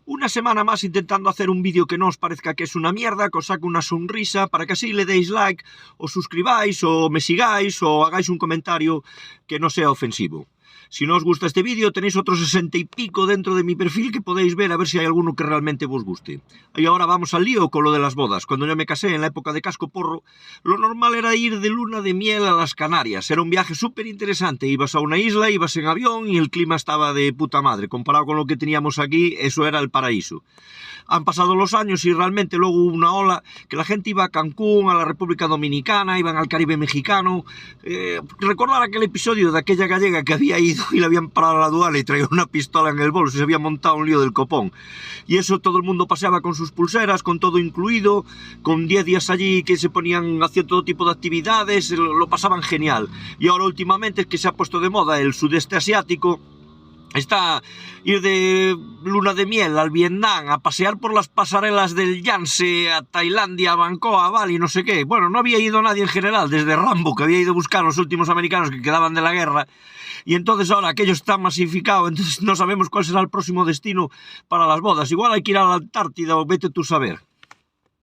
Una semana más intentando hacer un vídeo que no os parezca que es una mierda, que os saque una sonrisa, para que así le deis like, os suscribáis, o me sigáis, o hagáis un comentario que no sea ofensivo. Si no os gusta este vídeo, tenéis otros 60 y pico dentro de mi perfil que podéis ver a ver si hay alguno que realmente os guste. Y ahora vamos al lío con lo de las bodas. Cuando yo me casé en la época de Casco Porro, lo normal era ir de luna de miel a las Canarias. Era un viaje súper interesante. Ibas a una isla, ibas en avión y el clima estaba de puta madre. Comparado con lo que teníamos aquí, eso era el paraíso. Han pasado los años y realmente luego hubo una ola que la gente iba a Cancún, a la República Dominicana, iban al Caribe mexicano. Recordar aquel episodio de aquella gallega que había ido y le habían parado a la aduana y traía una pistola en el bolso y se había montado un lío del copón. Y eso todo el mundo paseaba con sus pulseras, con todo incluido, con 10 días allí que se ponían haciendo todo tipo de actividades, lo pasaban genial. Y ahora últimamente es que se ha puesto de moda el sudeste asiático. Está ir de luna de miel al Vietnam, a pasear por las pasarelas del Yangtze, a Tailandia, a Bangkok, a Bali, no sé qué. Bueno, no había ido nadie en general, desde Rambo, que había ido a buscar a los últimos americanos que quedaban de la guerra. Y entonces ahora aquello está masificado, entonces no sabemos cuál será el próximo destino para las bodas. Igual hay que ir a la Antártida o vete tú a saber.